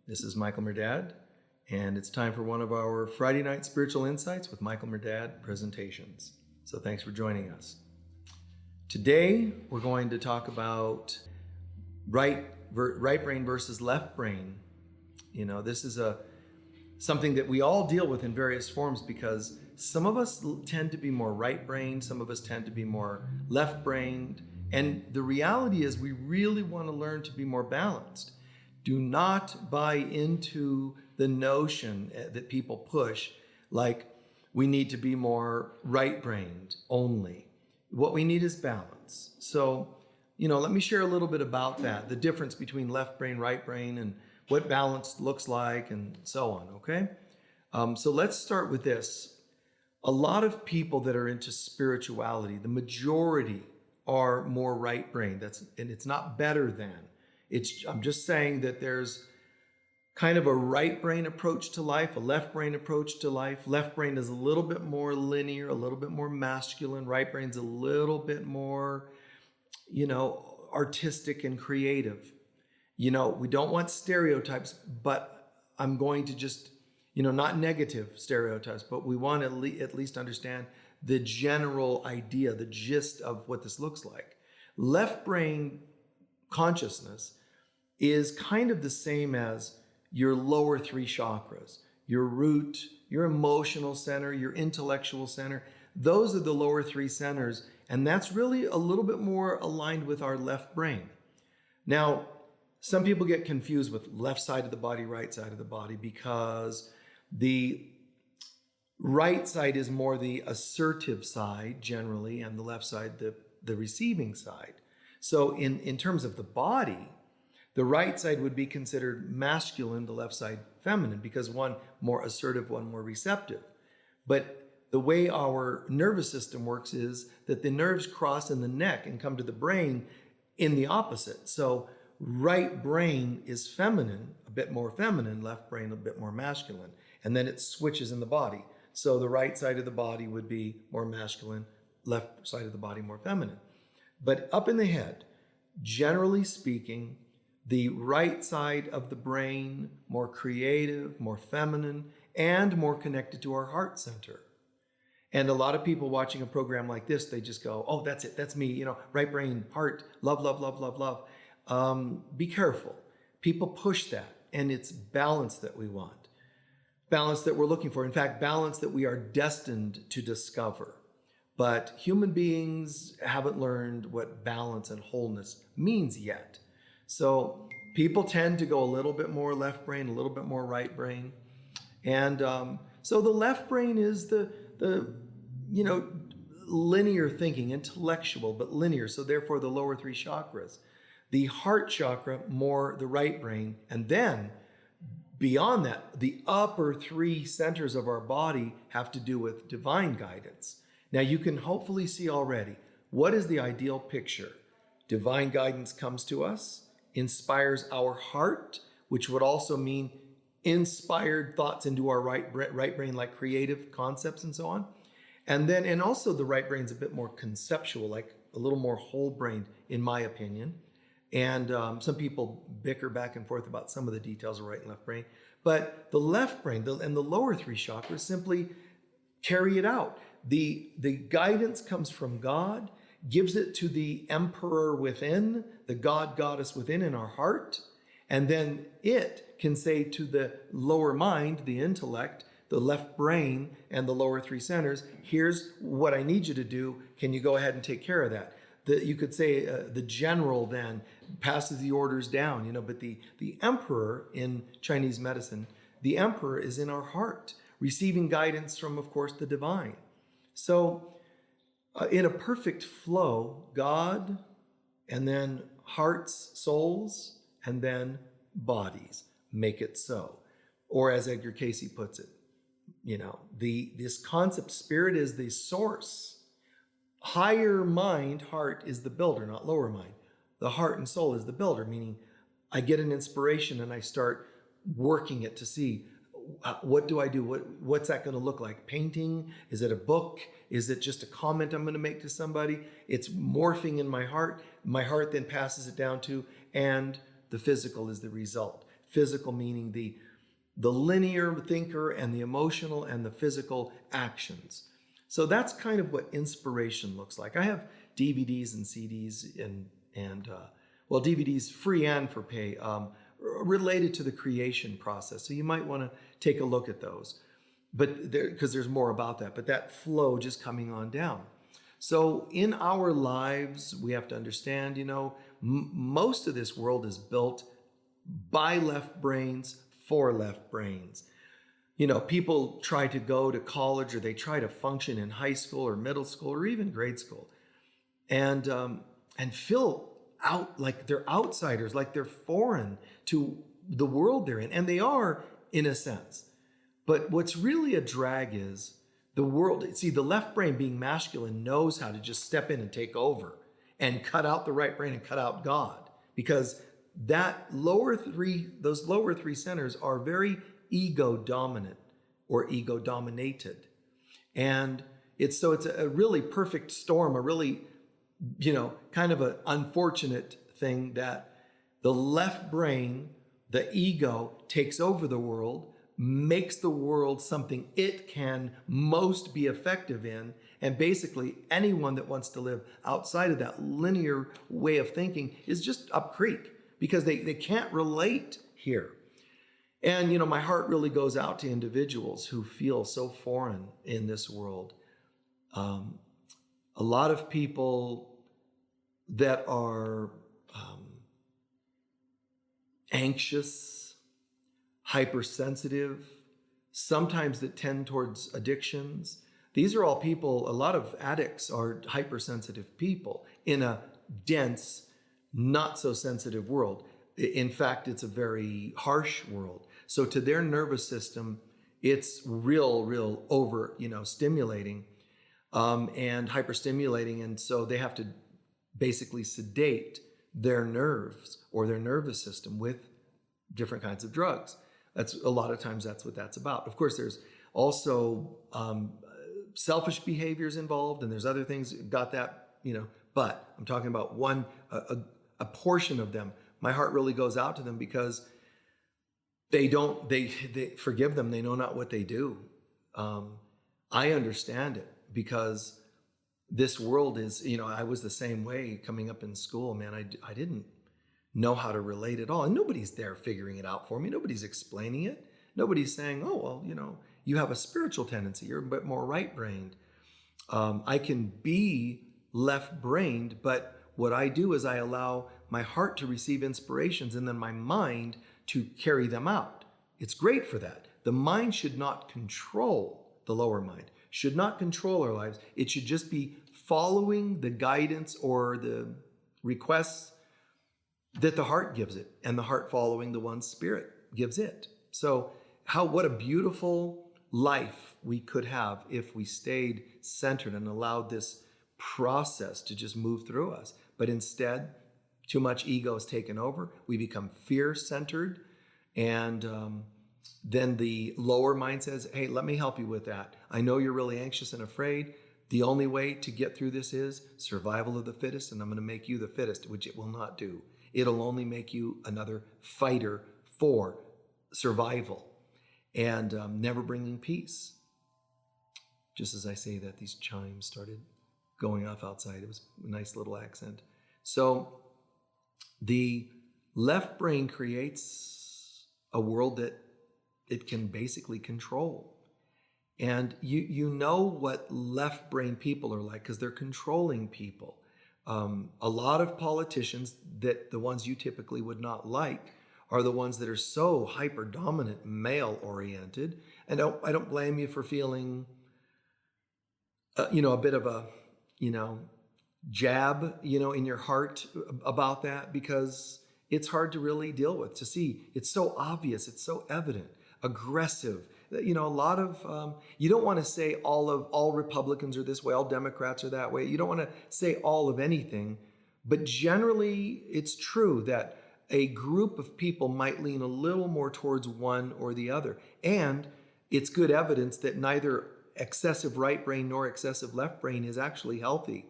This is Michael Mirdad, and it's time for one of our Friday night spiritual insights with Michael Mirdad presentations. So thanks for joining us. Today, we're going to talk about right brain versus left brain. You know, this is something that we all deal with in various forms because some of us tend to be more right-brained, some of us tend to be more left-brained, and the reality is we really want to learn to be more balanced. Do not buy into the notion that people push like we need to be more right-brained only. What we need is balance. So, let me share a little bit about that, the difference between left brain, right brain, and what balance looks like, and so on, okay? So let's start with this. A lot of people that are into spirituality, the majority are more right brain. And it's not better than. I'm just saying that there's kind of a right brain approach to life, a left brain approach to life. Left brain is a little bit more linear, a little bit more masculine. Right brain's a little bit more, artistic and creative. We don't want stereotypes, but I'm going to just, not negative stereotypes, but we want to at least understand the general idea, the gist of what this looks like. Left brain consciousness is kind of the same as your lower three chakras, your root, your emotional center, your intellectual center. Those are the lower three centers, and that's really a little bit more aligned with our left brain. Now, some people get confused with left side of the body, right side of the body, because the right side is more the assertive side generally, and the left side, the receiving side. So in terms of the body, the right side would be considered masculine, the left side feminine, because one more assertive, one more receptive. But the way our nervous system works is that the nerves cross in the neck and come to the brain in the opposite. So right brain is feminine, a bit more feminine, left brain a bit more masculine, and then it switches in the body. So the right side of the body would be more masculine, left side of the body more feminine. But up in the head, generally speaking, the right side of the brain, more creative, more feminine, and more connected to our heart center. And a lot of people watching a program like this, they just go, oh, that's it, that's me, right brain, heart, love, love, love, love, love. Be careful. People push that, and it's balance that we want. Balance that we're looking for. In fact, balance that we are destined to discover. But human beings haven't learned what balance and wholeness means yet. So people tend to go a little bit more left brain, a little bit more right brain. And so the left brain is the linear thinking, intellectual, but linear. So therefore the lower three chakras. The heart chakra, more the right brain. And then beyond that, the upper three centers of our body have to do with divine guidance. Now you can hopefully see already, what is the ideal picture? Divine guidance comes to us, inspires our heart, which would also mean inspired thoughts into our right brain, like creative concepts and so on. And also the right brain's a bit more conceptual, like a little more whole brained, in my opinion. And some people bicker back and forth about some of the details of right and left brain. But the left brain and the lower three chakras simply carry it out. The guidance comes from God, gives it to the emperor within, the God, goddess within in our heart. And then it can say to the lower mind, the intellect, the left brain, and the lower three centers, here's what I need you to do. Can you go ahead and take care of that? You could say the general then passes the orders down, but the emperor in Chinese medicine, the emperor is in our heart, receiving guidance from, of course, the divine. So in a perfect flow, God, and then hearts, souls, and then bodies make it so. Or as Edgar Cayce puts it, this concept, spirit is the source. Higher mind, heart, is the builder, not lower mind. The heart and soul is the builder, meaning I get an inspiration and I start working it to see, what do I do? What's that going to look like? Painting? Is it a book? Is it just a comment I'm going to make to somebody? It's morphing in my heart. My heart then passes it down to, and the physical is the result. physical meaning the linear thinker and the emotional and the physical actions. So that's kind of what inspiration looks like. I have DVDs and CDs and well, DVDs free and for pay, related to the creation process. So you might want to take a look at those, but because there's more about that. But that flow just coming on down. So in our lives, we have to understand, most of this world is built by left brains for left brains. People try to go to college or they try to function in high school or middle school or even grade school and feel out like they're outsiders, like they're foreign to the world they're in. And they are, in a sense. But what's really a drag is the world. See, the left brain, being masculine, knows how to just step in and take over and cut out the right brain and cut out God, because those lower three centers are very ego dominant or ego dominated. And it's a really perfect storm, a really, kind of an unfortunate thing that the left brain, the ego, takes over the world, makes the world something it can most be effective in. And basically anyone that wants to live outside of that linear way of thinking is just up creek, because they can't relate here. And, my heart really goes out to individuals who feel so foreign in this world. A lot of people that are anxious, hypersensitive, sometimes that tend towards addictions. These are all people, a lot of addicts are hypersensitive people in a dense, not so sensitive world. In fact, it's a very harsh world. So to their nervous system, it's real over, stimulating and hyperstimulating. And so they have to basically sedate their nerves or their nervous system with different kinds of drugs. That's a lot of times that's what that's about. Of course, there's also selfish behaviors involved, and there's other things got that, but I'm talking about a portion of them. My heart really goes out to them because they forgive them. They know not what they do. I understand it because this world is, I was the same way coming up in school, man. I didn't know how to relate at all. And nobody's there figuring it out for me. Nobody's explaining it. Nobody's saying, oh, well, you have a spiritual tendency. You're a bit more right-brained. I can be left-brained, but what I do is I allow my heart to receive inspirations and then my mind to carry them out. It's great for that. The mind should not control, the lower mind should not control our lives. It should just be following the guidance or the requests that the heart gives it, and the heart following the one spirit gives it. So what a beautiful life we could have if we stayed centered and allowed this process to just move through us. But instead, too much ego is taken over. We become fear-centered. And then the lower mind says, hey, let me help you with that. I know you're really anxious and afraid. The only way to get through this is survival of the fittest, and I'm going to make you the fittest, which it will not do. It'll only make you another fighter for survival and never bringing peace. Just as I say that, these chimes started going off outside. It was a nice little accent. So the left brain creates a world that it can basically control. And you know what left brain people are like because they're controlling people. A lot of politicians, that the ones you typically would not like, are the ones that are so hyper dominant, male oriented. And I don't blame you for feeling, a bit of a, jab, in your heart about that, because it's hard to really deal with, to see. It's so obvious. It's so evident, aggressive. A lot of, you don't want to say all Republicans are this way, all Democrats are that way. You don't want to say all of anything, but generally it's true that a group of people might lean a little more towards one or the other. And it's good evidence that neither excessive right brain nor excessive left brain is actually healthy.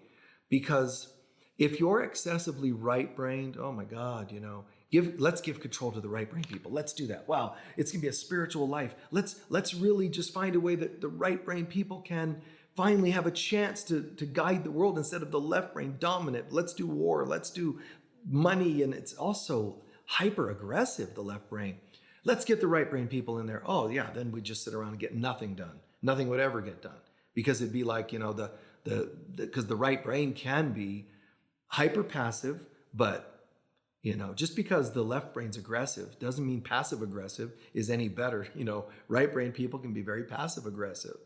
Because if you're excessively right-brained, oh my God, Let's give control to the right brain people. Let's do that. Wow, it's gonna be a spiritual life. Let's really just find a way that the right brain people can finally have a chance to guide the world instead of the left brain dominant. Let's do war. Let's do money, and it's also hyper aggressive. The left brain. Let's get the right brain people in there. Oh yeah, then we just sit around and get nothing done. Nothing would ever get done because it'd be like because the right brain can be hyper passive, but just because the left brain's aggressive doesn't mean passive aggressive is any better. Right brain people can be very passive aggressive.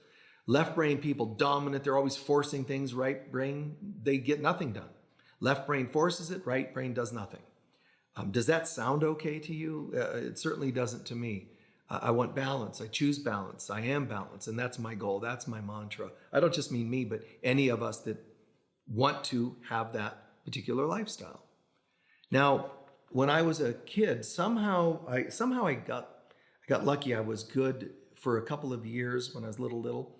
Left brain people dominant, they're always forcing things. Right brain, they get nothing done. Left brain forces it, right brain does nothing. Does that sound okay to you? It certainly doesn't to me. I want balance. I choose balance. I am balance. And that's my goal. That's my mantra. I don't just mean me, but any of us that want to have that particular lifestyle. Now, when I was a kid, somehow I got lucky. I was good for a couple of years when I was little.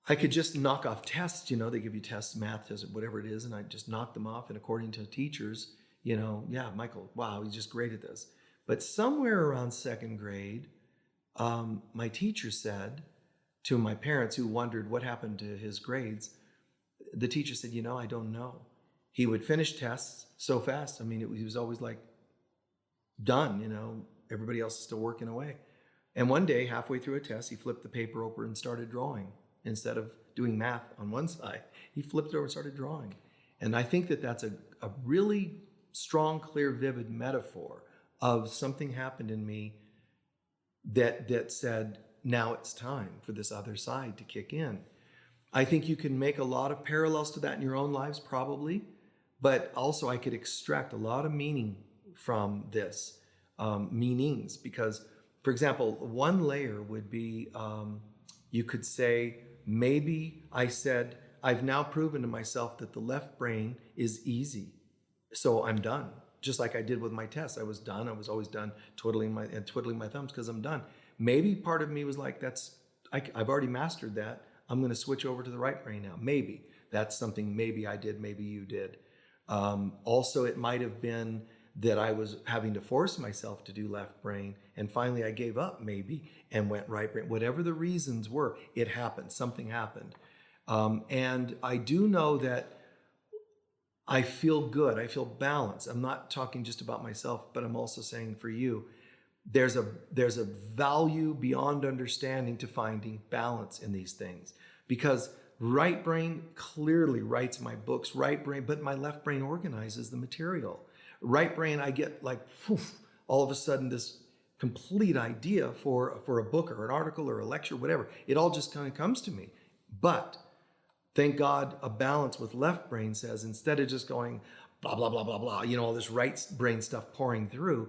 I could just knock off tests. They give you tests, math tests, whatever it is, and I just knocked them off. And according to teachers, yeah, Michael, wow, he's just great at this. But somewhere around second grade, my teacher said to my parents, who wondered what happened to his grades, the teacher said, I don't know. He would finish tests so fast. I mean, he was always like done, everybody else is still working away. And one day, halfway through a test, he flipped the paper over and started drawing. Instead of doing math on one side, he flipped it over and started drawing. And I think that that's a really strong, clear, vivid metaphor of something happened in me that said, now it's time for this other side to kick in. I think you can make a lot of parallels to that in your own lives, probably. But also I could extract a lot of meaning from this, meanings, because, for example, one layer would be, you could say, maybe I said, I've now proven to myself that the left brain is easy, so I'm done. Just like I did with my tests. I was done. I was always done twiddling my thumbs because I'm done. Maybe part of me was like, I've already mastered that. I'm going to switch over to the right brain now. Maybe that's something maybe I did, maybe you did. Also, it might have been that I was having to force myself to do left brain, and finally I gave up maybe and went right brain. Whatever the reasons were, it happened. Something happened. And I do know that I feel good. I feel balanced. I'm not talking just about myself, but I'm also saying for you, there's a value beyond understanding to finding balance in these things, because right brain clearly writes my books, right brain, but my left brain organizes the material. Right brain, I get like, all of a sudden this complete idea for a book or an article or a lecture, whatever. It all just kind of comes to me. But thank God, a balance with left brain says, instead of just going blah, blah, blah, blah, blah, all this right brain stuff pouring through,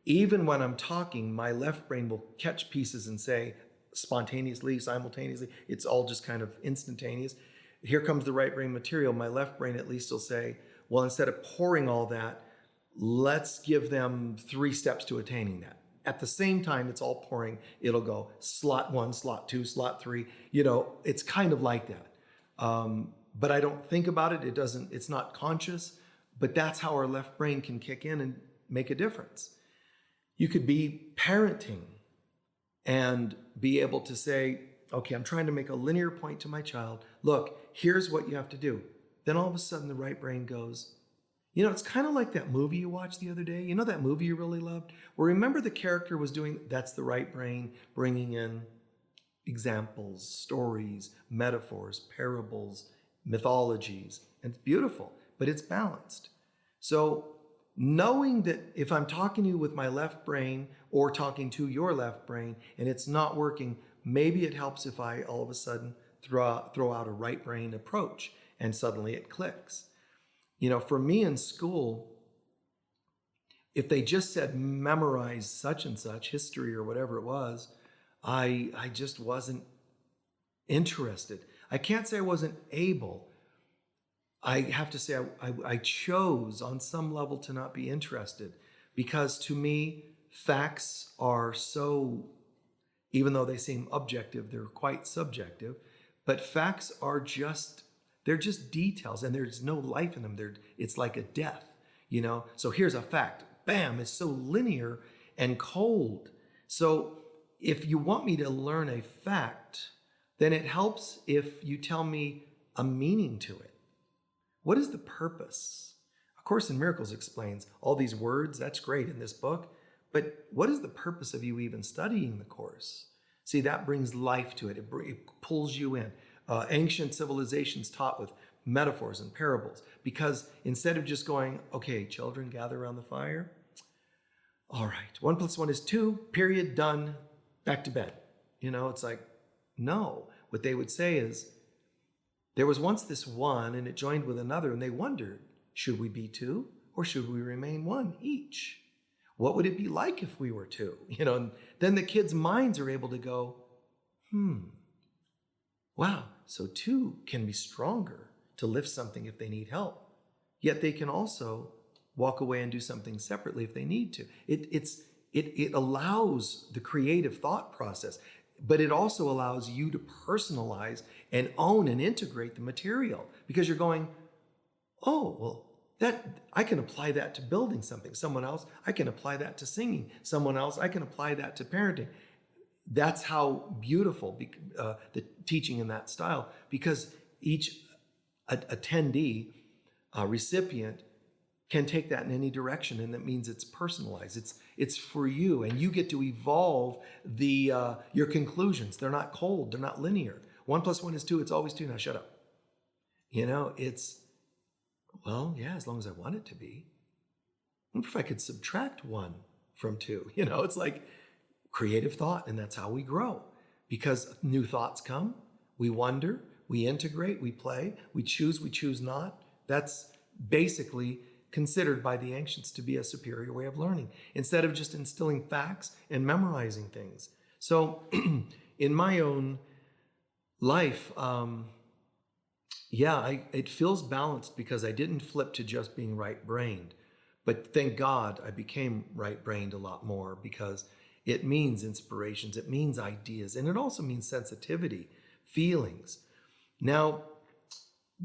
even when I'm talking, my left brain will catch pieces and say, spontaneously, simultaneously, it's all just kind of instantaneous. Here comes the right brain material. My left brain at least will say, well, instead of pouring all that, let's give them 3 steps to attaining that. At the same time, it's all pouring. It'll go slot 1, slot 2, slot 3. It's kind of like that. But I don't think about it. It's not conscious, but that's how our left brain can kick in and make a difference. You could be parenting and be able to say, okay, I'm trying to make a linear point to my child. Look, here's what you have to do. Then all of a sudden the right brain goes, it's kind of like that movie you watched the other day. That movie you really loved? Well, remember the character was doing, that's the right brain bringing in examples, stories, metaphors, parables, mythologies. And it's beautiful, but it's balanced. So knowing that if I'm talking to you with my left brain or talking to your left brain and it's not working, maybe it helps if I all of a sudden throw out a right brain approach and suddenly it clicks. For me in school, if they just said memorize such and such, history or whatever it was, I just wasn't interested. I can't say I wasn't able. I have to say I chose on some level to not be interested, because to me, facts are so, even though they seem objective, they're quite subjective, but facts are they're just details and there's no life in them. It's like a death, So here's a fact. bam, it's so linear and cold. So if you want me to learn a fact, then it helps if you tell me a meaning to it. What is the purpose? A Course in Miracles explains all these words. That's great in this book. But what is the purpose of you even studying the Course? See, that brings life to it. It pulls you in. Ancient civilizations taught with metaphors and parables, because instead of just going, okay, children, gather around the fire. All right, 1 + 1 is 2, period, done, back to bed. It's like, no. What they would say is, there was once this one and it joined with another, and they wondered, should we be two or should we remain one each? What would it be like if we were two? And then the kids' minds are able to go, wow, so two can be stronger to lift something if they need help. Yet they can also walk away and do something separately if they need to. It allows the creative thought process, but it also allows you to personalize and own and integrate the material, because you're going, oh, well, I can apply that to building something. Someone else, I can apply that to singing. Someone else, I can apply that to parenting. That's how beautiful the teaching in that style, because each attendee, recipient, can take that in any direction, and that means it's personalized. It's for you, and you get to evolve your conclusions. They're not cold. They're not linear. 1 + 1 is 2. It's always 2. Now shut up. Well, yeah, as long as I want it to be. What if I could subtract 1 from 2? It's like creative thought, and that's how we grow. Because new thoughts come, we wonder, we integrate, we play, we choose not. That's basically considered by the ancients to be a superior way of learning, instead of just instilling facts and memorizing things. So in my own life, it feels balanced because I didn't flip to just being right-brained. But thank God I became right-brained a lot more, because it means inspirations, it means ideas, and it also means sensitivity, feelings. Now,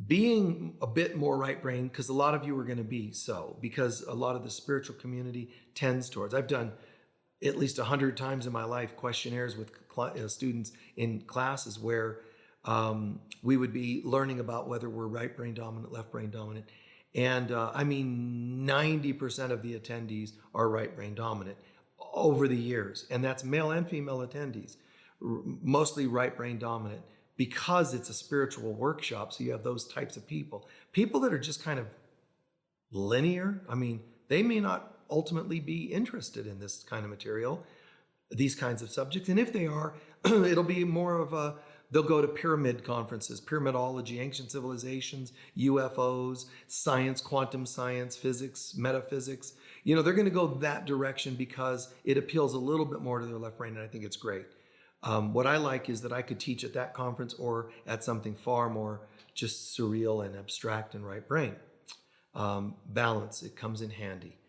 being a bit more right-brained, because a lot of you are going to be so, because a lot of the spiritual community tends towards. I've done at least 100 times in my life questionnaires with students in classes where we would be learning about whether we're right brain dominant, left brain dominant. And 90% of the attendees are right brain dominant over the years. And that's male and female attendees, mostly right brain dominant, because it's a spiritual workshop. So you have those types of people. People that are just kind of linear, they may not ultimately be interested in this kind of material, these kinds of subjects. And if they are, it'll be more of they'll go to pyramid conferences, pyramidology, ancient civilizations, UFOs, science, quantum science, physics, metaphysics. They're going to go that direction because it appeals a little bit more to their left brain, and I think it's great. What I like is that I could teach at that conference or at something far more just surreal and abstract and right brain. Balance, it comes in handy.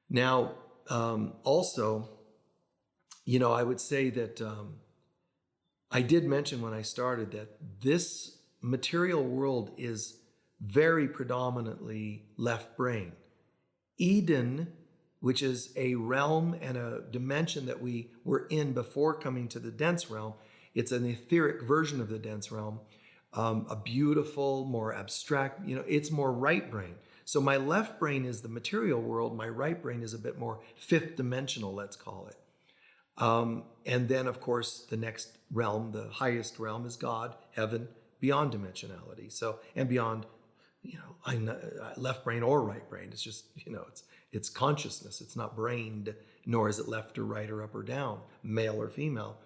Now, also, I would say that I did mention when I started that this material world is very predominantly left brain. Eden, which is a realm and a dimension that we were in before coming to the dense realm, it's an etheric version of the dense realm, a beautiful, more abstract, it's more right brain. So my left brain is the material world, my right brain is a bit more fifth dimensional, let's call it. And then, of course, the next realm, the highest realm, is God, heaven, beyond dimensionality. So, and beyond, left brain or right brain. It's just, it's consciousness. It's not brained, nor is it left or right or up or down, male or female.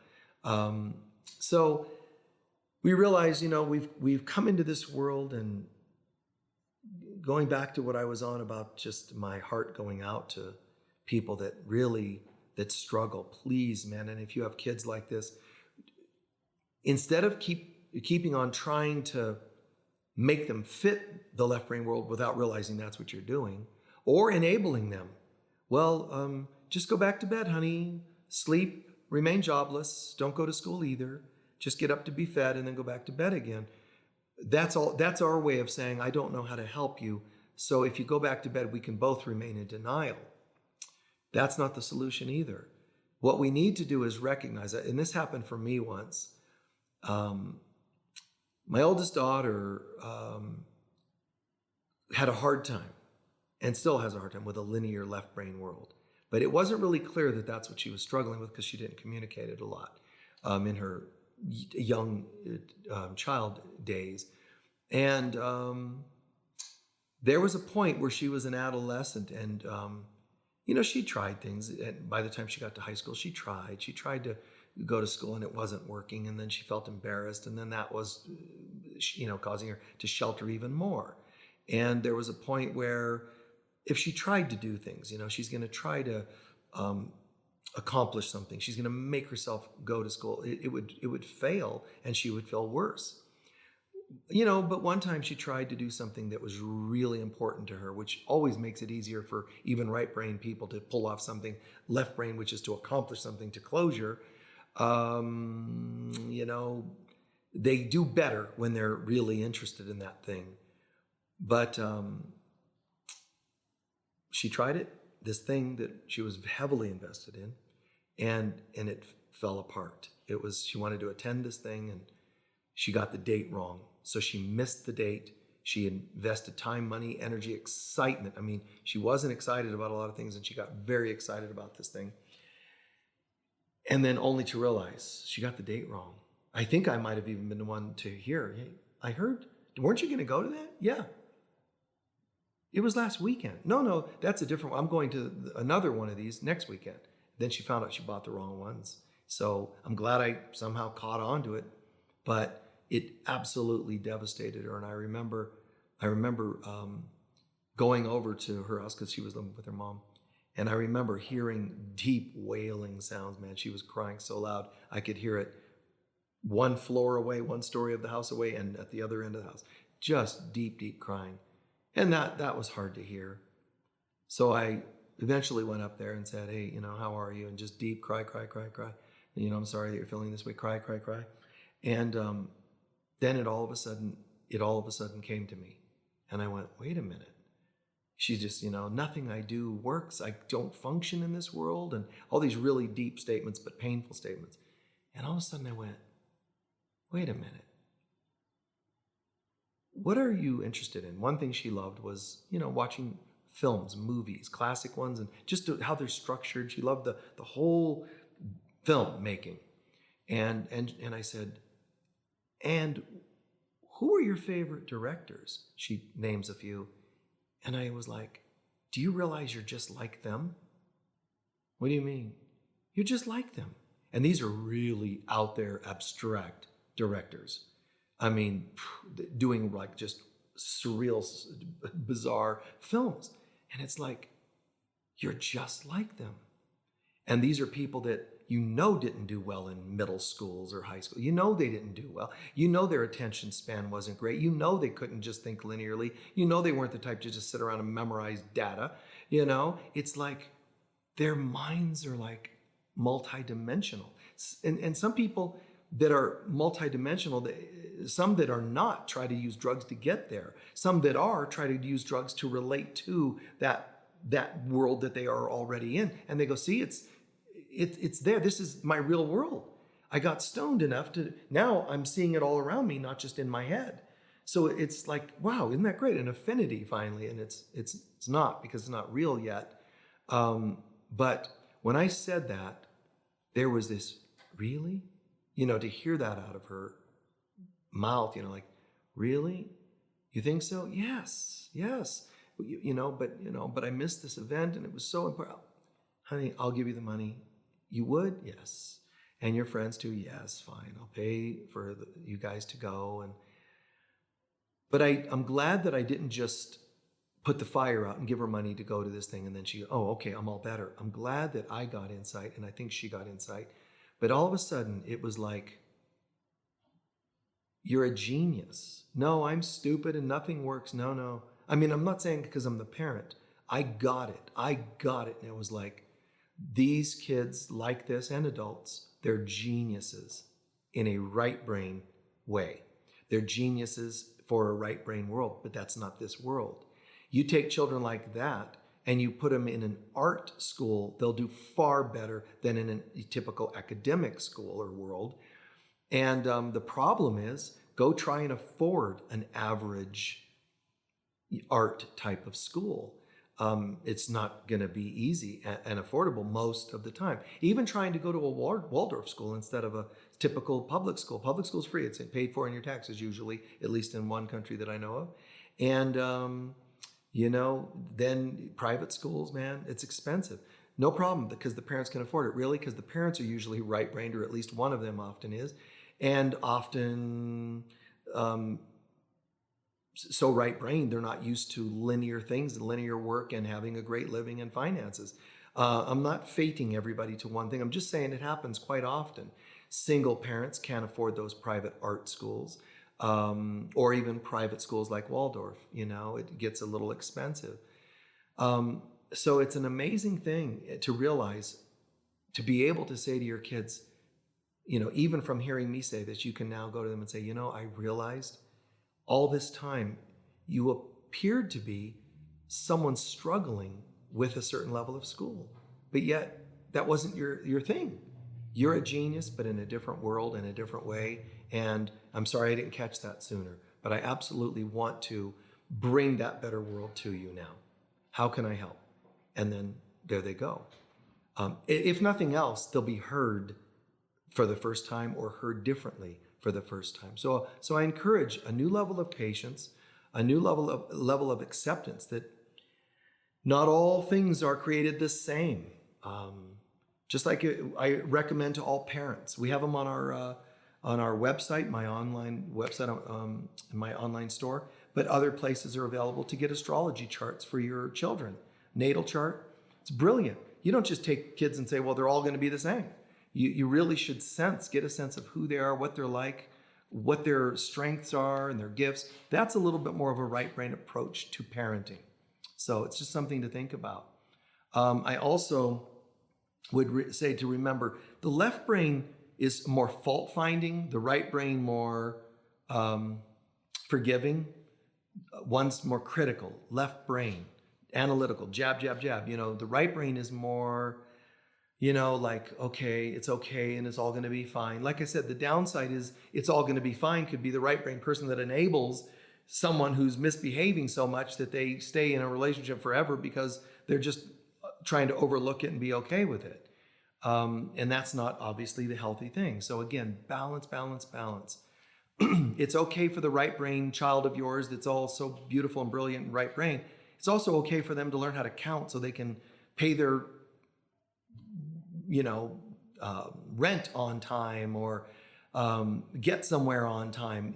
So we realize, we've come into this world, and going back to what I was on about just my heart going out to people that struggle, please, man. And if you have kids like this, instead of keeping on trying to make them fit the left brain world without realizing that's what you're doing, or enabling them, just go back to bed, honey, sleep, remain jobless, don't go to school either, just get up to be fed and then go back to bed again. That's all. That's our way of saying, I don't know how to help you. So if you go back to bed, we can both remain in denial. That's not the solution either. What we need to do is recognize that, and this happened for me once. My oldest daughter had a hard time, and still has a hard time, with a linear left brain world. But it wasn't really clear that that's what she was struggling with, because she didn't communicate it a lot in her young child days. And there was a point where she was an adolescent, and she tried things. And by the time she got to high school, she tried to go to school, and it wasn't working. And then she felt embarrassed, and then that was, causing her to shelter even more. And there was a point where, if she tried to do things, she's going to try to accomplish something. She's going to make herself go to school. It would fail, and she would feel worse. But one time she tried to do something that was really important to her, which always makes it easier for even right brain people to pull off something left brain, which is to accomplish something to closure. They do better when they're really interested in that thing. But she tried it, this thing that she was heavily invested in, and it fell apart. She wanted to attend this thing, and she got the date wrong. So she missed the date. She invested time, money, energy, excitement. I mean, she wasn't excited about a lot of things, and she got very excited about this thing. And then only to realize she got the date wrong. I think I might have even been the one to hear, hey, I heard, weren't you going to go to that? Yeah. It was last weekend. No, that's a different one. I'm going to another one of these next weekend. Then she found out she bought the wrong ones. So I'm glad I somehow caught on to it, but it absolutely devastated her. And I remember going over to her house, because she was living with her mom. And I remember hearing deep wailing sounds, man. She was crying so loud. I could hear it one floor away, one story of the house away, and at the other end of the house. Just deep, deep crying. And that was hard to hear. So I eventually went up there and said, hey, how are you? And just deep cry. I'm sorry that you're feeling this way. Cry. And then it all of a sudden came to me. And I went, wait a minute. She's just, nothing I do works. I don't function in this world. And all these really deep statements, but painful statements. And all of a sudden I went, wait a minute. What are you interested in? One thing she loved was, watching films, movies, classic ones, and just how they're structured. She loved the whole film making. And I said, and who are your favorite directors? She names a few. And I was like, do you realize you're just like them? What do you mean? You're just like them. And these are really out there, abstract directors. I mean, doing like just surreal, bizarre films. And it's like, you're just like them. And these are people that didn't do well in middle schools or high school. They didn't do well. Their attention span wasn't great. They couldn't just think linearly. They weren't the type to just sit around and memorize data. It's like their minds are like multidimensional. And some people that are multidimensional, some that are not, try to use drugs to get there. Some that are try to use drugs to relate to that world that they are already in. And they go, see, it's there. This is my real world. I got stoned enough to, now I'm seeing it all around me, not just in my head. So it's like, wow, isn't that great? An affinity finally. And it's not, because it's not real yet. But when I said that, there was this, really? To hear that out of her mouth, like, really? You think so? Yes. But I missed this event and it was so important. Honey, I'll give you the money. You would? Yes. And your friends too? Yes, fine. I'll pay for you guys to go. But I'm glad that I didn't just put the fire out and give her money to go to this thing. And then she, oh, okay, I'm all better. I'm glad that I got insight, and I think she got insight. But all of a sudden, it was like, you're a genius. No, I'm stupid and nothing works. No. I mean, I'm not saying because I'm the parent. I got it. And it was like, these kids like this, and adults, they're geniuses in a right brain way. They're geniuses for a right brain world, but that's not this world. You take children like that and you put them in an art school, they'll do far better than in a typical academic school or world. And the problem is, go try and afford an average art type of school. It's not going to be easy and affordable most of the time. Even trying to go to a Waldorf school instead of a typical public school. Public school's free. It's paid for in your taxes usually, at least in one country that I know of. And, then private schools, man, it's expensive. No problem, because the parents can afford it. Really? Because the parents are usually right-brained, or at least one of them often is. And often... so right-brained, they're not used to linear things and linear work and having a great living and finances. I'm not fating everybody to one thing. I'm just saying it happens quite often. Single parents can't afford those private art schools, or even private schools like Waldorf. It gets a little expensive. So it's an amazing thing to realize, to be able to say to your kids, even from hearing me say this, you can now go to them and say, I realized all this time you appeared to be someone struggling with a certain level of school, but yet that wasn't your thing. You're a genius, but in a different world, in a different way. And I'm sorry I didn't catch that sooner, but I absolutely want to bring that better world to you now. How can I help? And then there they go. If nothing else, they'll be heard for the first time, or heard differently for the first time. So I encourage a new level of patience, a new level of acceptance that not all things are created the same. Just like I recommend to all parents. We have them on our website, my online website, in my online store, but other places are available to get astrology charts for your children. Natal chart, it's brilliant. You don't just take kids and say, well, they're all going to be the same. You really should get a sense of who they are, what they're like, what their strengths are and their gifts. That's a little bit more of a right brain approach to parenting. So it's just something to think about. I also would say to remember, the left brain is more fault finding, the right brain more forgiving. One's more critical, left brain, analytical, jab, jab, jab. The right brain is more, like, okay, it's okay, and it's all going to be fine. Like I said, the downside is it's all going to be fine could be the right brain person that enables someone who's misbehaving so much that they stay in a relationship forever because they're just trying to overlook it and be okay with it. And that's not obviously the healthy thing. So again, balance, balance, balance. It's okay for the right brain child of yours that's all so beautiful and brilliant and right brain. It's also okay for them to learn how to count so they can pay their rent on time, or get somewhere on time,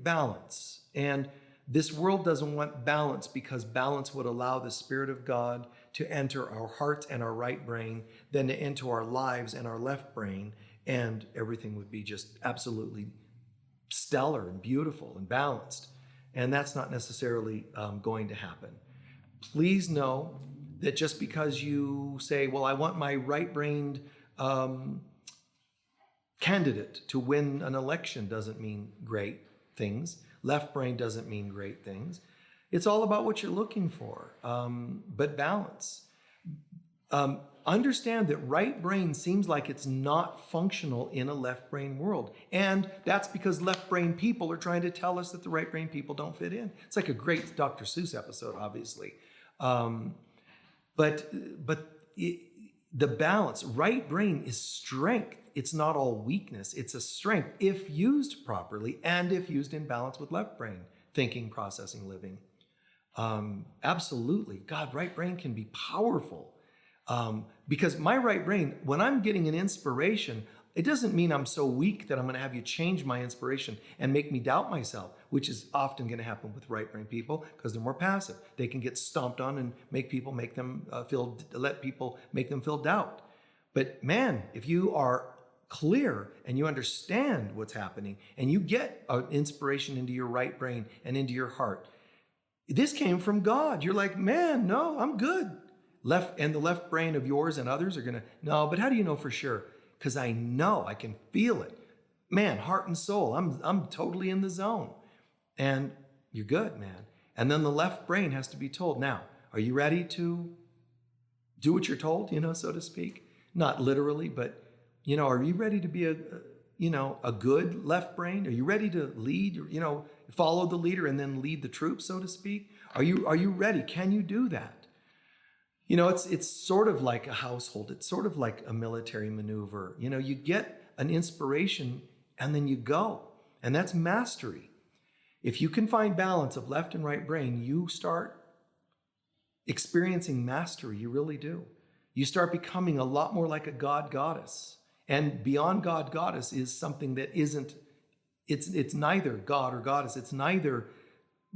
balance. And this world doesn't want balance, because balance would allow the Spirit of God to enter our hearts and our right brain, then to enter our lives and our left brain, and everything would be just absolutely stellar and beautiful and balanced. And that's not necessarily going to happen. Please know that just because you say, well, I want my right-brained candidate to win an election, doesn't mean great things. Left brain doesn't mean great things. It's all about what you're looking for, but balance. Understand that right brain seems like it's not functional in a left brain world. And that's because left brain people are trying to tell us that the right brain people don't fit in. It's like a great Dr. Seuss episode, obviously. But the balance, right brain is strength. It's not all weakness. It's a strength if used properly and if used in balance with left brain, thinking, processing, living. Absolutely. God, right brain can be powerful. Because my right brain, when I'm getting an inspiration, it doesn't mean I'm so weak that I'm going to have you change my inspiration and make me doubt myself, which is often going to happen with right brain people because they're more passive. They can get stomped on and let people make them feel doubt. But man, if you are clear and you understand what's happening and you get an inspiration into your right brain and into your heart, this came from God. You're like, man, no, I'm good. The left brain of yours and others are going to, no, but how do you know for sure? Because I know, I can feel it. Man, heart and soul, I'm totally in the zone. And you're good, man. And then the left brain has to be told, now, are you ready to do what you're told, so to speak. Not literally, but, are you ready to be a good left brain? Are you ready to lead, follow the leader and then lead the troops, so to speak? Are you ready? Can you do that? It's sort of like a household. It's sort of like a military maneuver. You get an inspiration and then you go. And that's mastery. If you can find balance of left and right brain, you start experiencing mastery. You really do. You start becoming a lot more like a god goddess. And beyond god goddess is something that isn't, it's neither god or goddess. It's neither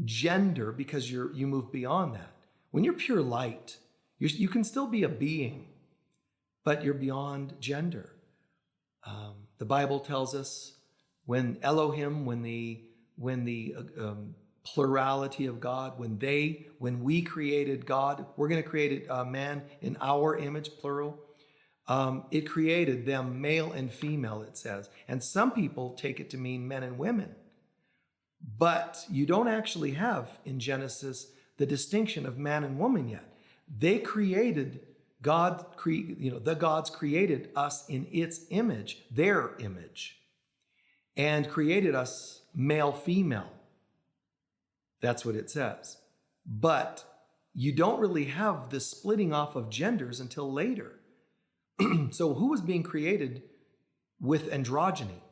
gender, because you move beyond that. When you're pure light, you can still be a being, but you're beyond gender. The Bible tells us when Elohim, when the plurality of God, when we created God, we're going to create a man in our image, plural. It created them male and female, it says. And some people take it to mean men and women. But you don't actually have in Genesis the distinction of man and woman yet. They created, the gods created us in its image, their image, and created us male, female. That's what it says. But you don't really have the splitting off of genders until later. So who was being created with androgyny?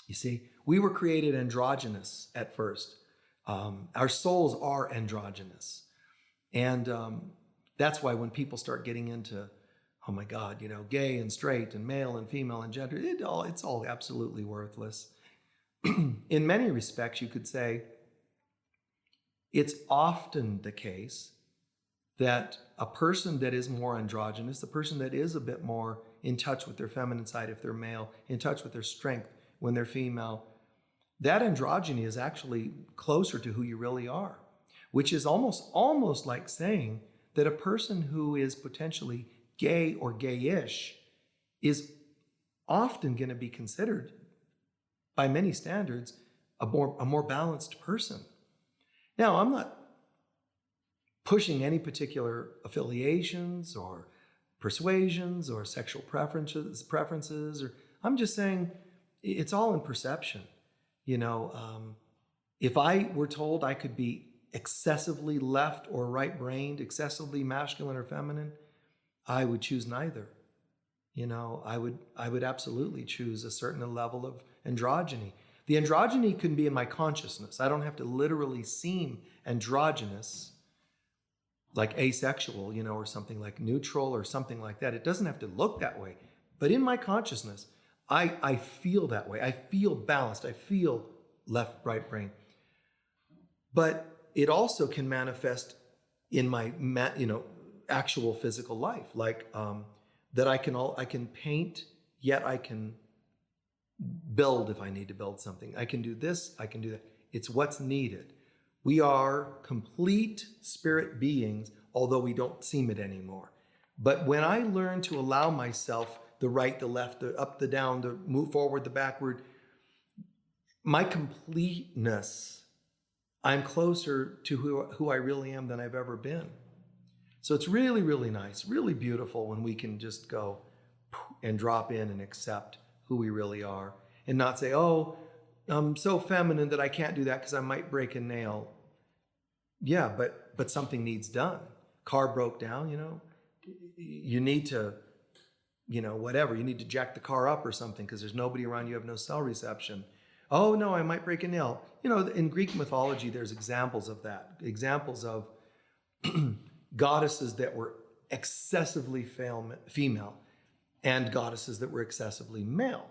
You see, we were created androgynous at first. Our souls are androgynous. And that's why when people start getting into, oh my God, gay and straight and male and female and gender, it's all absolutely worthless. In many respects, you could say it's often the case that a person that is more androgynous, the person that is a bit more in touch with their feminine side if they're male, in touch with their strength when they're female, that androgyny is actually closer to who you really are, which is almost like saying that a person who is potentially gay or gayish is often going to be considered, by many standards, a more balanced person. Now, I'm not pushing any particular affiliations or persuasions or sexual preferences, or I'm just saying it's all in perception. If I were told I could be excessively left or right-brained, excessively masculine or feminine, I would choose neither. I would absolutely choose a certain level of androgyny. The androgyny can be in my consciousness. I don't have to literally seem androgynous, like asexual, or something like neutral or something like that. It doesn't have to look that way. But in my consciousness, I feel that way. I feel balanced. I feel left, right brain. But it also can manifest in my, actual physical life, like that I can paint, yet I can build if I need to build something. I can do this, I can do that. It's what's needed. We are complete spirit beings, although we don't seem it anymore. But when I learn to allow myself the right, the left, the up, the down, the move forward, the backward, my completeness, I'm closer to who I really am than I've ever been. So it's really, really nice, really beautiful when we can just go and drop in and accept who we really are and not say, oh, I'm so feminine that I can't do that because I might break a nail. Yeah, but something needs done. Car broke down, you need to, whatever. You need to jack the car up or something because there's nobody around. You have no cell reception. Oh, no, I might break a nail. In Greek mythology, there's examples of that. Examples of goddesses that were excessively female and goddesses that were excessively male.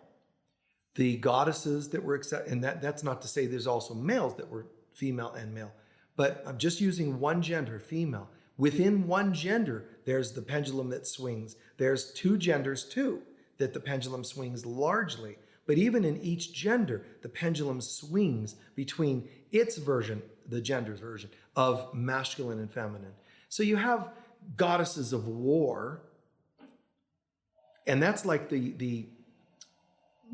The goddesses that were, and that's not to say there's also males that were female and male, but I'm just using one gender, female. Within one gender, there's the pendulum that swings. There's two genders too, that the pendulum swings largely. But even in each gender, the pendulum swings between its version, the gender's version, of masculine and feminine. So you have goddesses of war, and that's like the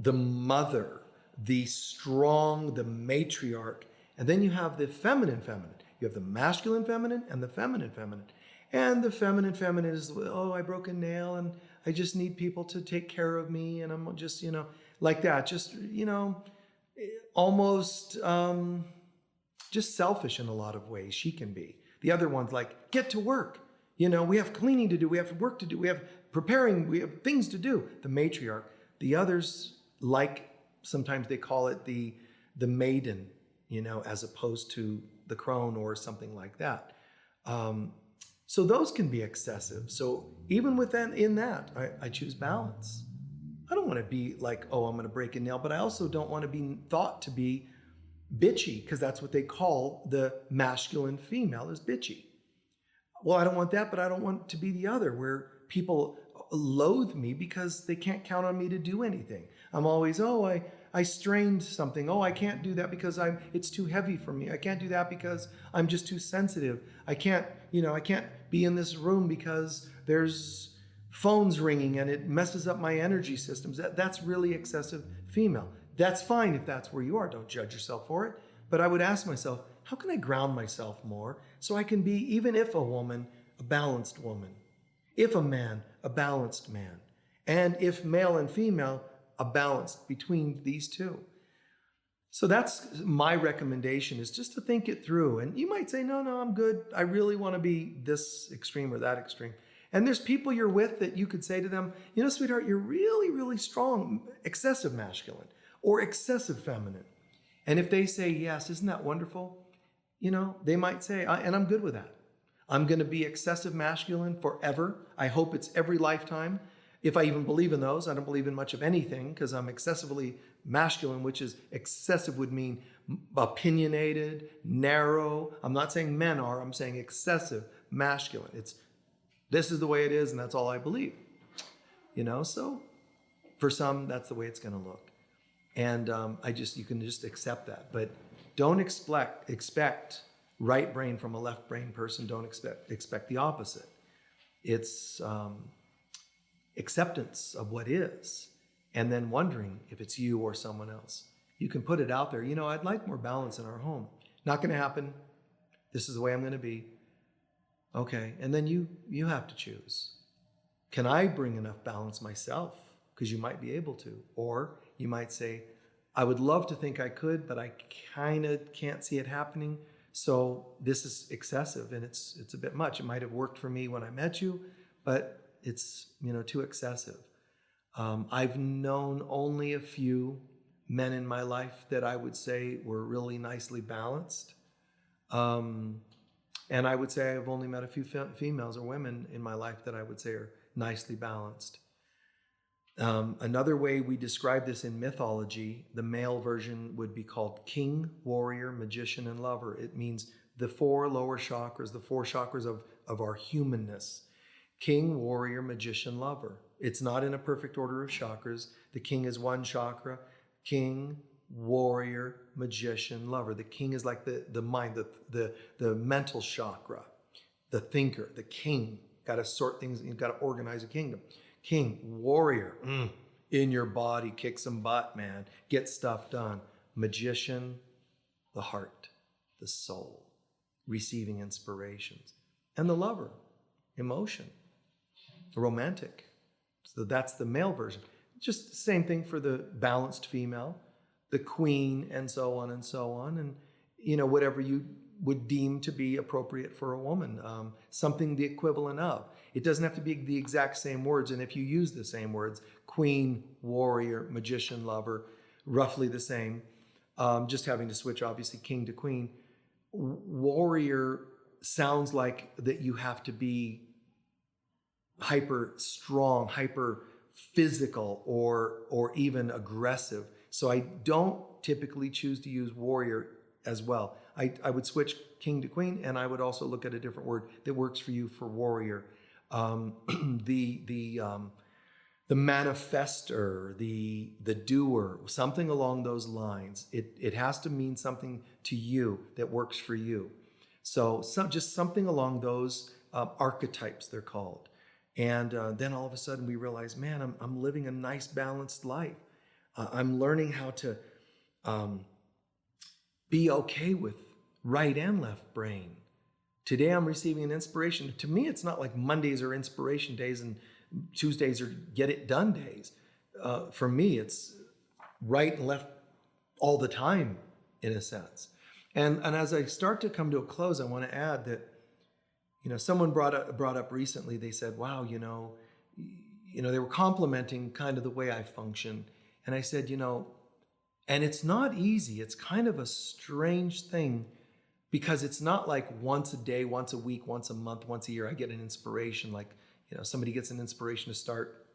mother, the strong, the matriarch. And then you have the feminine. You have the masculine feminine and the feminine. And the feminine is, oh, I broke a nail and I just need people to take care of me. And I'm just, like that. Just, almost just selfish in a lot of ways she can be. The other one's like, get to work. We have cleaning to do. We have work to do. We have preparing. We have things to do. The matriarch. The others, like sometimes they call it the maiden, as opposed to the crone or something like that. So those can be excessive. So even in that, I choose balance. I don't want to be like, oh, I'm going to break a nail, but I also don't want to be thought to be bitchy, because that's what they call the masculine female, is bitchy. Well, I don't want that, but I don't want to be the other, where people loathe me because they can't count on me to do anything. I'm always, oh, I strained something. Oh, I can't do that because it's too heavy for me. I can't do that because I'm just too sensitive. I can't be in this room because there's phones ringing and it messes up my energy systems. That's really excessive female. That's fine if that's where you are. Don't judge yourself for it. But I would ask myself, how can I ground myself more so I can be, even if a woman, a balanced woman, if a man, a balanced man, and if male and female, a balance between these two. So that's my recommendation, is just to think it through. And you might say, no, I'm good. I really want to be this extreme or that extreme. And there's people you're with that you could say to them, sweetheart, you're really, really strong, excessive masculine or excessive feminine. And if they say, yes, isn't that wonderful? They might say, and I'm good with that. I'm going to be excessive masculine forever. I hope it's every lifetime. If I even believe in those, I don't believe in much of anything because I'm excessively masculine, which is excessive would mean opinionated, narrow. I'm not saying men are, I'm saying excessive masculine. This is the way it is, and that's all I believe. So for some, that's the way it's going to look. And you can just accept that. But don't expect right brain from a left brain person. Don't expect the opposite. It's acceptance of what is, and then wondering if it's you or someone else. You can put it out there. I'd like more balance in our home. Not going to happen. This is the way I'm going to be. Okay, and then you have to choose. Can I bring enough balance myself? Because you might be able to. Or you might say, I would love to think I could, but I kind of can't see it happening. So this is excessive and it's a bit much. It might have worked for me when I met you, but it's too excessive. I've known only a few men in my life that I would say were really nicely balanced. And I would say I've only met a few females or women in my life that I would say are nicely balanced. Another way we describe this in mythology, the male version would be called king, warrior, magician, and lover. It means the four lower chakras, the four chakras of our humanness. King, warrior, magician, lover. It's not in a perfect order of chakras. The king is one chakra. King, warrior, magician, lover. The king is like the mind, the mental chakra, the thinker, the king. Got to sort things, you've got to organize a kingdom. King, warrior, in your body, kick some butt, man. Get stuff done. Magician, the heart, the soul, receiving inspirations. And the lover, emotion, romantic. So that's the male version. Just the same thing for the balanced female, the queen, and so on and so on. And, whatever you would deem to be appropriate for a woman, something the equivalent of. It doesn't have to be the exact same words. And if you use the same words, queen, warrior, magician, lover, roughly the same, just having to switch, obviously, king to queen. Warrior sounds like that you have to be hyper strong, hyper physical, or even aggressive. So I don't typically choose to use warrior as well. I would switch king to queen, and I would also look at a different word that works for you for warrior. The manifester, the doer, something along those lines. It has to mean something to you that works for you. So just something along those archetypes, they're called. And then all of a sudden we realize, man, I'm living a nice balanced life. I'm learning how to be okay with right and left brain, Today I'm receiving an inspiration. To me, it's not like Mondays are inspiration days and Tuesdays are get it done days. For me, it's right and left all the time, in a sense. And as I start to come to a close, I want to add that, someone brought up recently. They said, "Wow, they were complimenting kind of the way I function," and I said, and it's not easy. It's kind of a strange thing, because it's not like once a day, once a week, once a month, once a year I get an inspiration. Like, somebody gets an inspiration to start,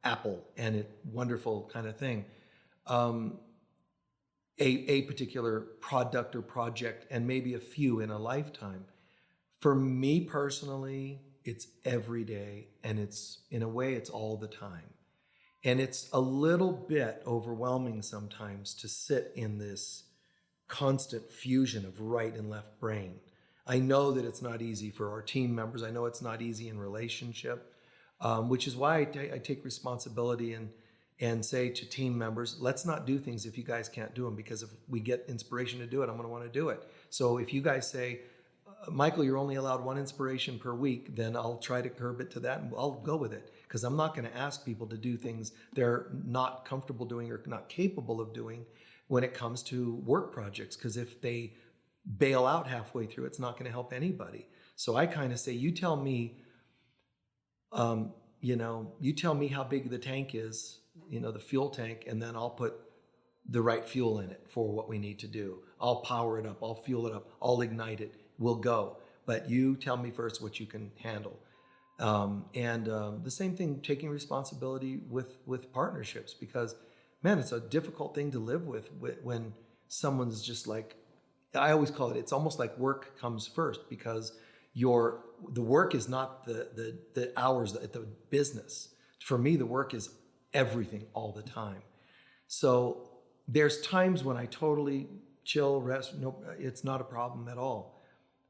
Apple, and it wonderful kind of thing. A particular product or project, and maybe a few in a lifetime. For me personally, it's every day, and it's, in a way, it's all the time. And it's a little bit overwhelming sometimes to sit in this constant fusion of right and left brain. I know that it's not easy for our team members. I know it's not easy in relationship, which is why I take responsibility and say to team members, let's not do things if you guys can't do them, because if we get inspiration to do it, I'm going to want to do it. So if you guys say, Michael, you're only allowed one inspiration per week, then I'll try to curb it to that, and I'll go with it, because I'm not going to ask people to do things they're not comfortable doing or not capable of doing when it comes to work projects, because if they bail out halfway through, it's not going to help anybody. So I kind of say, you tell me how big the tank is, the fuel tank, and then I'll put the right fuel in it for what we need to do. I'll power it up, I'll fuel it up, I'll ignite it, we'll go. But you tell me first what you can handle. The same thing, taking responsibility with partnerships, because, man, it's a difficult thing to live with when someone's just like, I always call it's almost like work comes first, because the work is not the hours at the business. For me, the work is everything all the time. So there's times when I totally chill, rest, no, it's not a problem at all.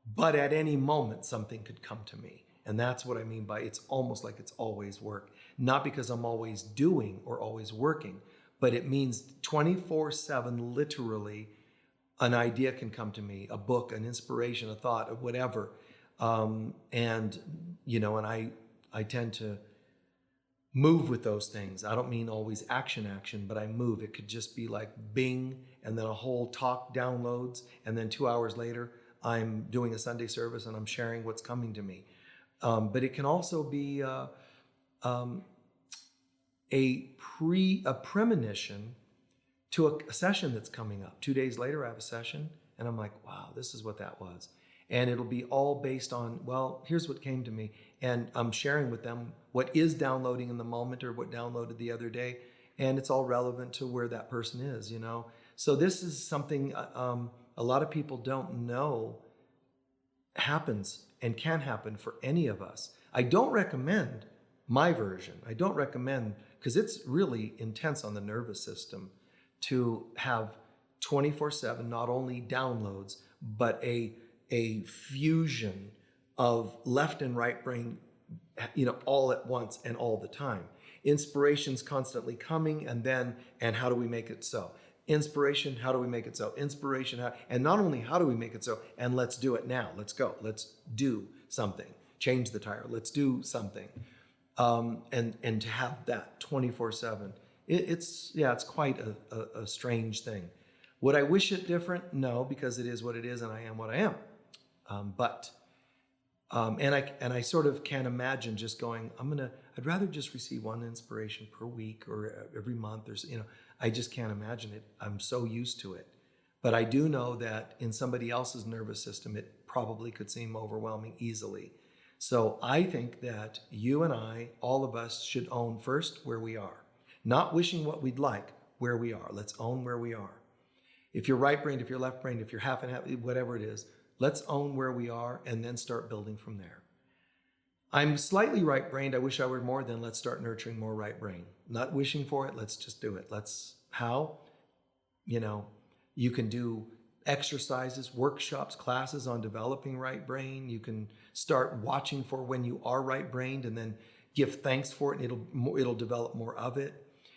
But at any moment, something could come to me. And that's what I mean by it's almost like it's always work. Not because I'm always doing or always working, but it means 24/7, literally, an idea can come to me, a book, an inspiration, a thought, whatever. And I tend to move with those things. I don't mean always action, but I move. It could just be like bing, and then a whole talk downloads, and then 2 hours later, I'm doing a Sunday service and I'm sharing what's coming to me. But it can also be a premonition to a session that's coming up. 2 days later, I have a session, and I'm like, wow, this is what that was. And it'll be all based on, well, here's what came to me. And I'm sharing with them what is downloading in the moment, or what downloaded the other day. And it's all relevant to where that person is, So this is something a lot of people don't know happens and can happen for any of us. I don't recommend my version. I don't recommend, because it's really intense on the nervous system to have 24/7, not only downloads, but a fusion of left and right brain, all at once and all the time. Inspiration's constantly coming, and how do we make it so? Inspiration, how do we make it so? Inspiration, and not only how do we make it so, and let's do it now. Let's go. Let's do something. Change the tire. Let's do something. And to have that 24/7, it's quite a strange thing. Would I wish it different? No, because it is what it is, and I am what I am. And I sort of can't imagine just going, I'd rather just receive one inspiration per week or every month, or I just can't imagine it. I'm so used to it. But I do know that in somebody else's nervous system, it probably could seem overwhelming easily. So I think that you and I, all of us, should own first where we are. Not wishing what we'd like, where we are. Let's own where we are. If you're right-brained, if you're left-brained, if you're half and half, whatever it is, let's own where we are and then start building from there. I'm slightly right-brained. I wish I were more. Then let's start nurturing more right brain. Not wishing for it. Let's just do it. How? You can do exercises, workshops, classes on developing right brain. You can start watching for when you are right-brained and then give thanks for it, and it'll develop more of it.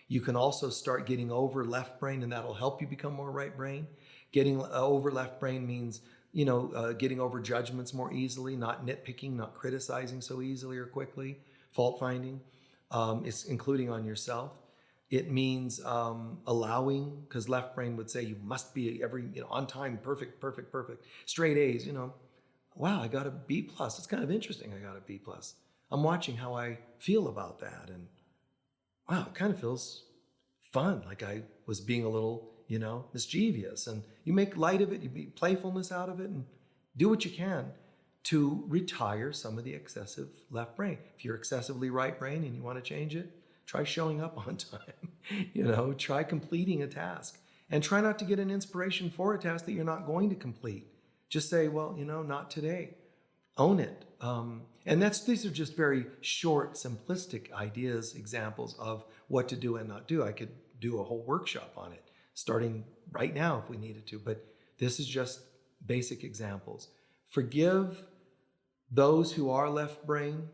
You can also start getting over left brain, and that'll help you become more right brain. Getting over left brain means getting over judgments more easily, not nitpicking, not criticizing so easily or quickly, fault finding, it's including on yourself. It means allowing, because left brain would say you must be on time, perfect, perfect, perfect, straight A's. Wow, I got a B plus. It's kind of interesting. I got a B plus. I'm watching how I feel about that, and wow, it kind of feels fun, like I was being a little, mischievous. And you make light of it, you make playfulness out of it, and do what you can to retire some of the excessive left brain. If you're excessively right brain and you want to change it, try showing up on time. Try completing a task, and try not to get an inspiration for a task that you're not going to complete. Just say, well, not today. Own it. And these are just very short, simplistic ideas, examples of what to do and not do. I could do a whole workshop on it, starting right now if we needed to, but this is just basic examples. Forgive those who are left brain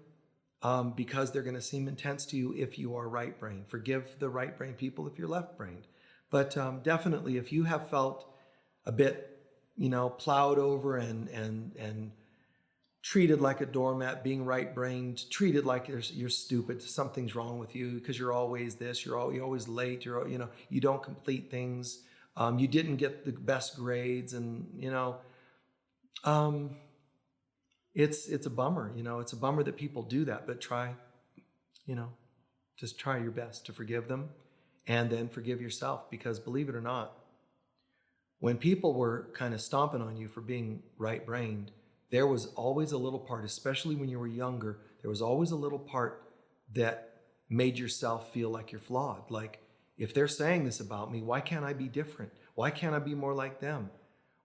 because they're going to seem intense to you if you are right brain. Forgive the right brain people if you're left brained. But definitely, if you have felt a bit, plowed over and treated like a doormat, being right-brained, treated like you're stupid, something's wrong with you because you're always this, you're always late, you don't complete things, you didn't get the best grades, and it's a bummer. It's a bummer that people do that. But try, just try your best to forgive them, and then forgive yourself, because believe it or not, when people were kind of stomping on you for being right-brained, there was always a little part, especially when you were younger, there was always a little part that made yourself feel like you're flawed. Like, if they're saying this about me, why can't I be different? Why can't I be more like them?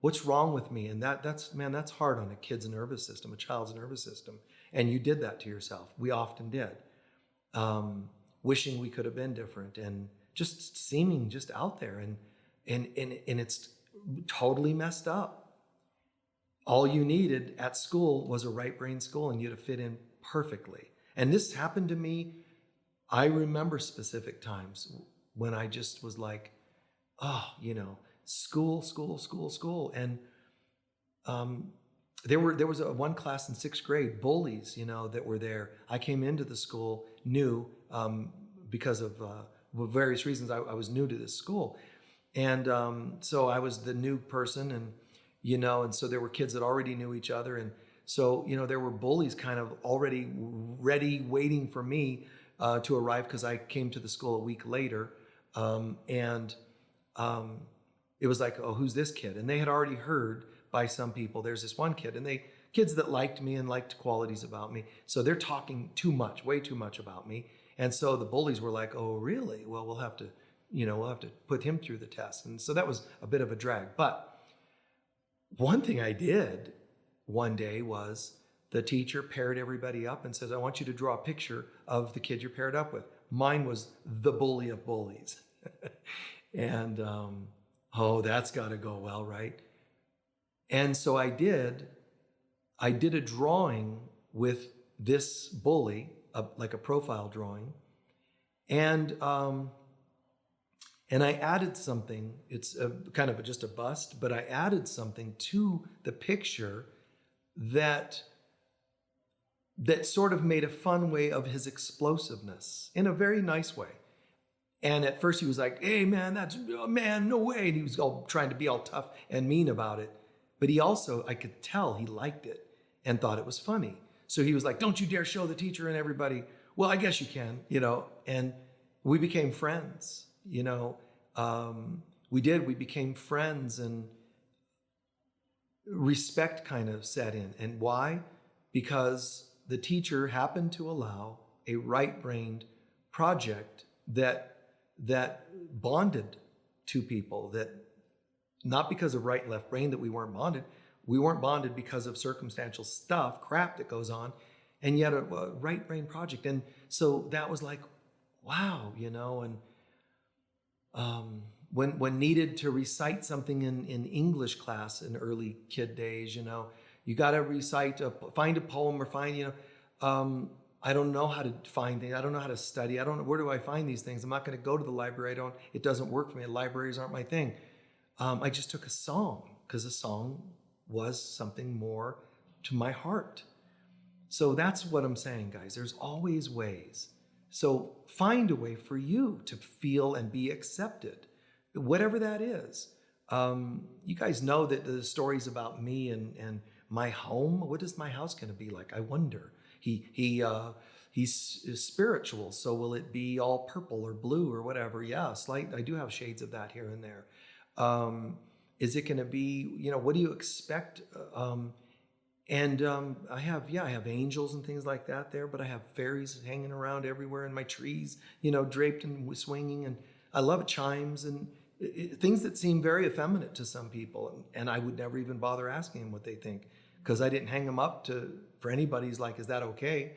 What's wrong with me? And that's hard on a kid's nervous system, a child's nervous system. And you did that to yourself. We often did. Wishing we could have been different, and just seeming just out there. And it's totally messed up. All you needed at school was a right brain school, and you'd have fit in perfectly. And this happened to me. I remember specific times when I just was like, school. And there was one class in 6th grade, bullies, that were there. I came into the school new because of various reasons. I was new to this school. And so I was the new person, and so there were kids that already knew each other. And so, there were bullies kind of already ready, waiting for me to arrive, because I came to the school a week later. It was like, oh, who's this kid? And they had already heard by some people, there's this one kid, and kids that liked me and liked qualities about me. So they're talking too much, way too much about me. And so the bullies were like, oh, really? Well, we'll have to put him through the test. And so that was a bit of a drag. But one thing I did one day was the teacher paired everybody up and says, I want you to draw a picture of the kid you're paired up with. Mine was the bully of bullies. And, that's got to go well, right? And so I did a drawing with this bully, like a profile drawing. And I added something. It's kind of just a bust, but I added something to the picture that sort of made a fun way of his explosiveness in a very nice way. And at first he was like, hey, man, no way. And he was all trying to be all tough and mean about it. But he also, I could tell he liked it and thought it was funny. So he was like, don't you dare show the teacher and everybody. Well, I guess you can, and we became friends. We became friends, and respect kind of set in. And why? Because the teacher happened to allow a right-brained project that bonded two people, that not because of right and left brain that we weren't bonded. We weren't bonded because of circumstantial crap that goes on, and yet a right brain project. And so that was like, wow, and when needed to recite something in English class in early kid days, you got to recite, find a poem or find, I don't know how to find things. I don't know how to study. I don't know, where do I find these things? I'm not going to go to the library. It doesn't work for me. Libraries aren't my thing. I just took a song, because a song was something more to my heart. So that's what I'm saying, guys. There's always ways. So find a way for you to feel and be accepted, whatever that is. You guys know that the stories about me and my home. What is my house going to be like? I wonder. He's spiritual, so will it be all purple or blue or whatever? Yeah, I do have shades of that here and there. Is it going to be? What do you expect? I have angels and things like that there, but I have fairies hanging around everywhere in my trees, draped and swinging, and I love chimes and things that seem very effeminate to some people, and I would never even bother asking them what they think, because I didn't hang them up for anybody's like, is that okay?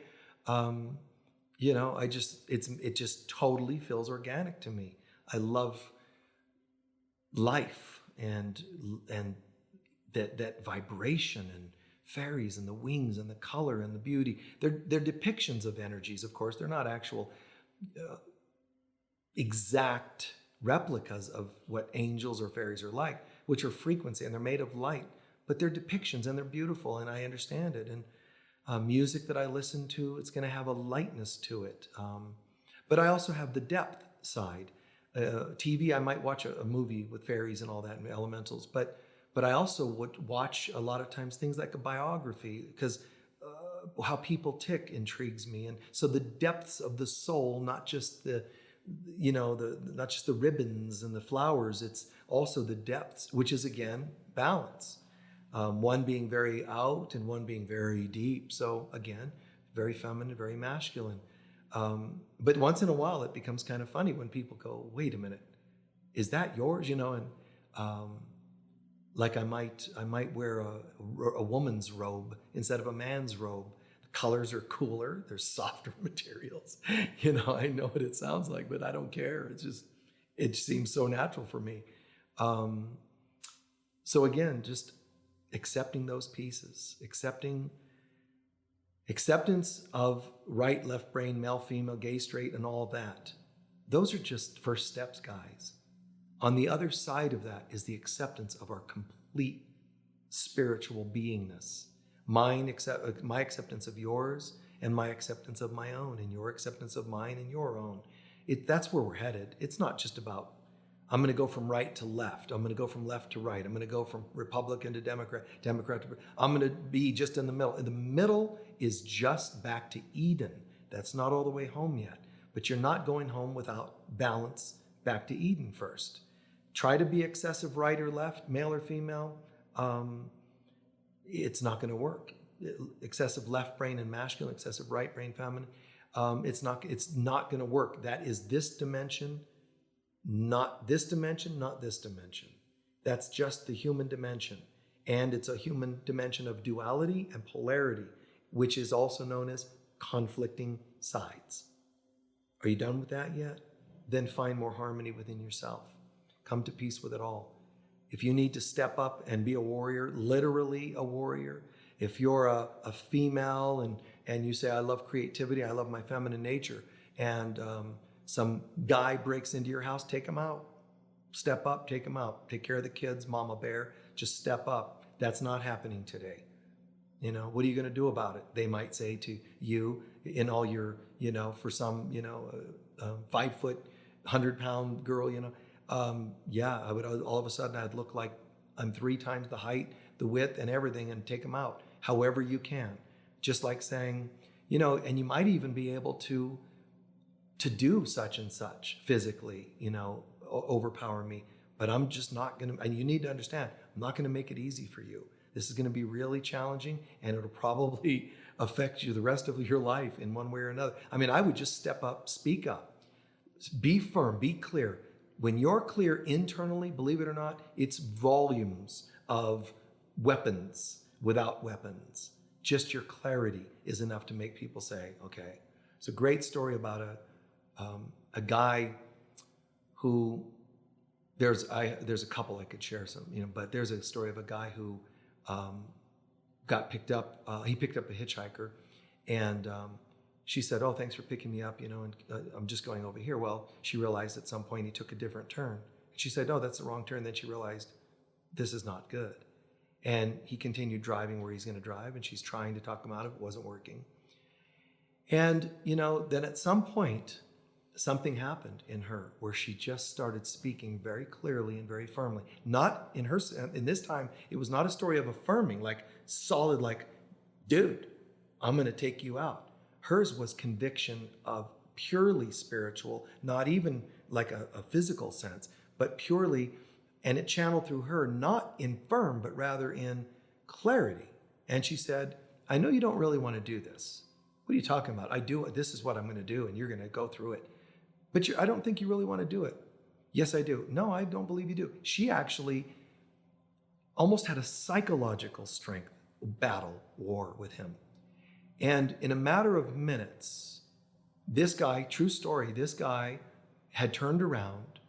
It just totally feels organic to me. I love life and that vibration and fairies and the wings and the color and the beauty. They're depictions of energies, of course. They're not actual exact replicas of what angels or fairies are like, which are frequency, and they're made of light, but they're depictions and they're beautiful, and I understand it. And music that I listen to, it's going to have a lightness to it. But I also have the depth side. TV, I might watch a movie with fairies and all that and elementals, but I also would watch a lot of times things like a biography, because how people tick intrigues me. And so the depths of the soul, not just not just the ribbons and the flowers, it's also the depths, which is again balance. One being very out and one being very deep. So again, very feminine, very masculine. But once in a while, it becomes kind of funny when people go, "Wait a minute, is that yours?" Like I might wear a woman's robe instead of a man's robe. The colors are cooler. There's softer materials. I know what it sounds like, but I don't care. It seems so natural for me. So again, just accepting those pieces, acceptance of right, left brain, male, female, gay, straight, and all that. Those are just first steps, guys. On the other side of that is the acceptance of our complete spiritual beingness. My acceptance of yours, and my acceptance of my own, and your acceptance of mine and your own. That's where we're headed. It's not just about, I'm going to go from right to left. I'm going to go from left to right. I'm going to go from Republican to Democrat to, I'm going to be just in the middle. The middle is just back to Eden. That's not all the way home yet, but you're not going home without balance back to Eden first. Try to be excessive right or left, male or female. It's not going to work. Excessive left brain and masculine, excessive right brain feminine. It's not going to work. That is this dimension, not this dimension, not this dimension. That's just the human dimension. And it's a human dimension of duality and polarity, which is also known as conflicting sides. Are you done with that yet? Then find more harmony within yourself. Come to peace with it all. If you need to step up and be a warrior, literally a warrior, if you're a female and you say, I love creativity, I love my feminine nature, and some guy breaks into your house, take him out. Step up, take him out. Take care of the kids, mama bear. Just step up. That's not happening today. What are you going to do about it? They might say to you in all your, for some, 5 foot, 100-pound girl, I would, all of a sudden I'd look like I'm 3 times the height, the width, and everything, and take them out however you can. Just like saying, and you might even be able to do such and such physically, overpower me, but I'm just not going to, and you need to understand, I'm not going to make it easy for you. This is going to be really challenging, and it'll probably affect you the rest of your life in one way or another. I mean, I would just step up, speak up, be firm, be clear. When you're clear internally, believe it or not, it's volumes of weapons without weapons. Just your clarity is enough to make people say, okay. It's a great story about a guy who, there's a couple I could share some, but there's a story of a guy who got picked up. He picked up a hitchhiker, and she said, "Oh, thanks for picking me up, and I'm just going over here." Well, she realized at some point he took a different turn. She said, "No, that's the wrong turn." Then she realized this is not good. And he continued driving where he's going to drive, and she's trying to talk him out of it. It wasn't working. And, then at some point, something happened in her where she just started speaking very clearly and very firmly. Not in this time, it was not a story of affirming, like solid, like, dude, I'm going to take you out. Hers was conviction of purely spiritual, not even like a physical sense, but purely, and it channeled through her, not in firm, but rather in clarity. And she said, I know you don't really want to do this. What are you talking about? I do it. This is what I'm going to do, and you're going to go through it. But I don't think you really want to do it. Yes, I do. No, I don't believe you do. She actually almost had a psychological strength battle war with him. And in a matter of minutes, this guy, true story, this guy had turned around,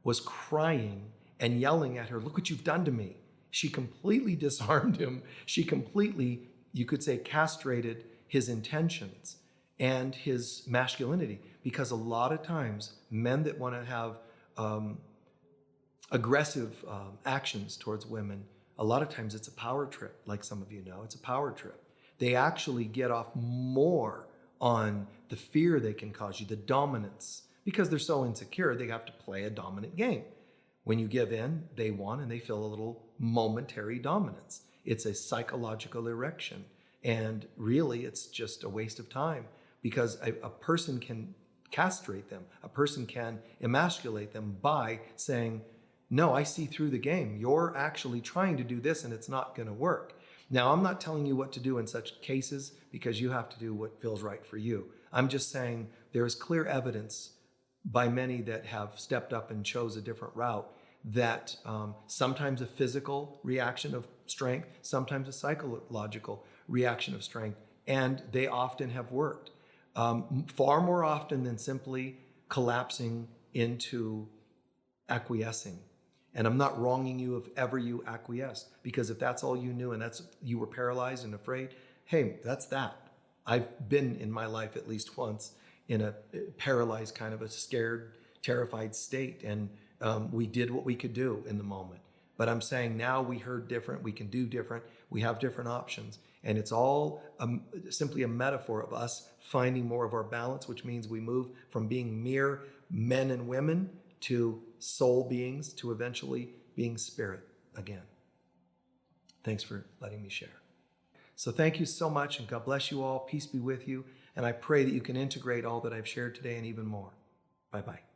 was crying and yelling at her, look what you've done to me. She completely disarmed him. She completely, you could say, castrated his intentions and his masculinity. Because a lot of times, men that want to have aggressive actions towards women, a lot of times it's a power trip, like some of you know, it's a power trip. They actually get off more on the fear they can cause you, the dominance, because they're so insecure, they have to play a dominant game. When you give in, they won, and they feel a little momentary dominance. It's a psychological erection. And really, it's just a waste of time, because a person can castrate them. A person can emasculate them by saying, no, I see through the game. You're actually trying to do this, and it's not going to work. Now, I'm not telling you what to do in such cases, because you have to do what feels right for you. I'm just saying there is clear evidence by many that have stepped up and chose a different route that sometimes a physical reaction of strength, sometimes a psychological reaction of strength, and they often have worked. Far more often than simply collapsing into acquiescing. And I'm not wronging you if ever you acquiesced, because if that's all you knew and you were paralyzed and afraid, hey, that's that. I've been in my life at least once in a paralyzed, kind of a scared, terrified state, and we did what we could do in the moment. But I'm saying now we heard different, we can do different, we have different options. And it's all simply a metaphor of us finding more of our balance, which means we move from being mere men and women to soul beings, to eventually being spirit again. Thanks for letting me share. So thank you so much, and God bless you all. Peace be with you. And I pray that you can integrate all that I've shared today and even more. Bye-bye.